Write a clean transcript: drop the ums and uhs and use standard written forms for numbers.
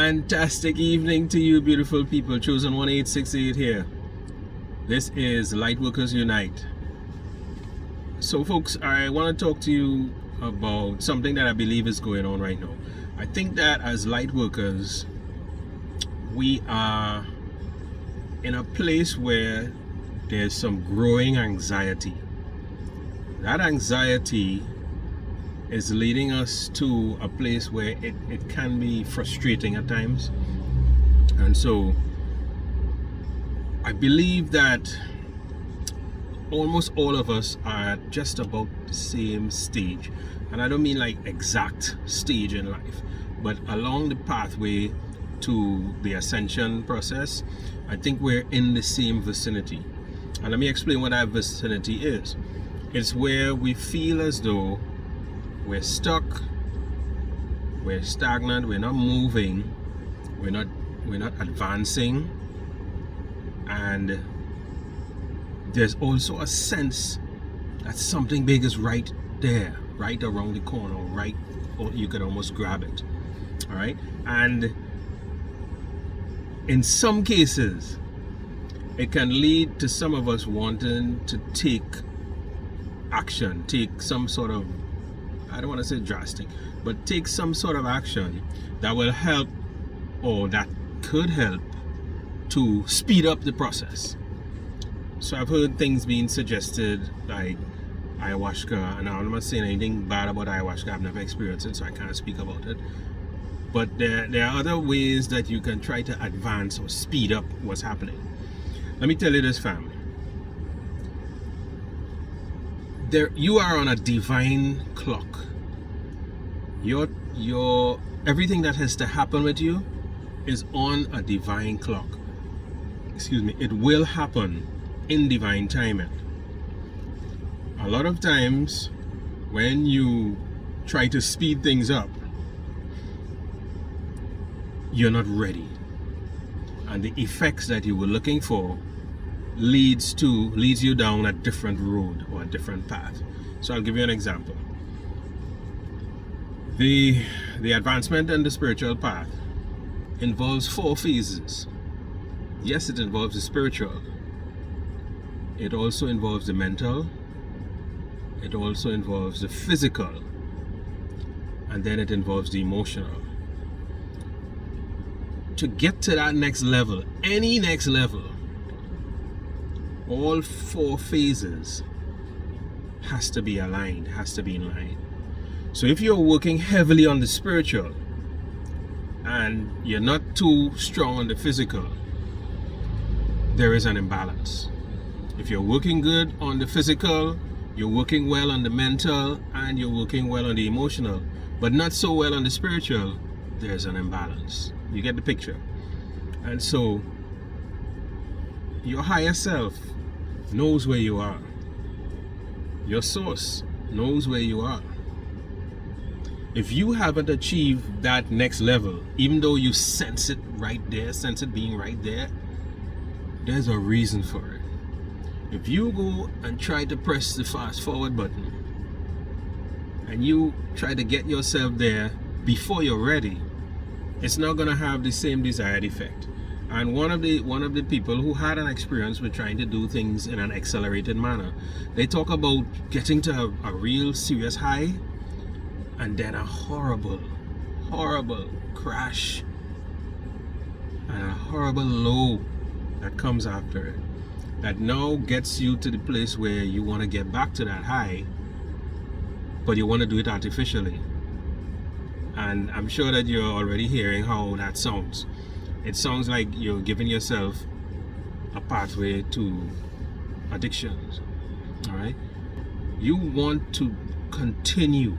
Fantastic evening to you, beautiful people. Chosen 1868 here. This is LightWorkers Unite. So folks, I want to talk to you about something that I believe is going on right now. I think that as Lightworkers, we are in a place where there's some growing anxiety. That anxiety is leading us to a place where it can be frustrating at times. And so I believe that almost all of us are at just about the same stage. And I don't mean like exact stage in life, but along the pathway to the Ascension process, I think we're in the same vicinity. And let me explain what that vicinity is. It's where we feel as though we're stuck, we're stagnant, we're not moving, we're not advancing, and there's also a sense that something big is right there, right around the corner, right, or you could almost grab it. All right, and in some cases, it can lead to some of us wanting to take action, take some sort of, I don't want to say drastic, but take some sort of action that will help, or that could help to speed up the process. So I've heard things being suggested like ayahuasca, and I'm not saying anything bad about ayahuasca. I've never experienced it, so I can't speak about it. But there are other ways that you can try to advance or speed up what's happening. Let me tell you this, family. You are on a divine clock. Your everything that has to happen with you is on a divine clock. Excuse me. It will happen in divine timing. A lot of times when you try to speed things up, you're not ready, and the effects that you were looking for leads you down a different road or a different path. So I'll give you an example. The advancement in the spiritual path involves 4 phases. Yes, it involves the spiritual. It also involves the mental. It also involves the physical. And then it involves the emotional. To get to that next level, any next level, all 4 phases has to be aligned, has to be in line. So if you're working heavily on the spiritual and you're not too strong on the physical, there is an imbalance. If you're working good on the physical, you're working well on the mental, and you're working well on the emotional, but not so well on the spiritual, there's an imbalance. You get the picture? And so your higher self knows where you are. Your source knows where you are. If you haven't achieved that next level, even though you sense it right there, sense it being right there, there's a reason for it. If you go and try to press the fast forward button and you try to get yourself there before you're ready, it's not going to have the same desired effect. And one of the people who had an experience with trying to do things in an accelerated manner, they talk about getting to a real serious high and then a horrible crash and a horrible low that comes after it, that now gets you to the place where you want to get back to that high, but you want to do it artificially. And I'm sure that you're already hearing how that sounds. It sounds like you're giving yourself a pathway to addictions. All right? You want to continue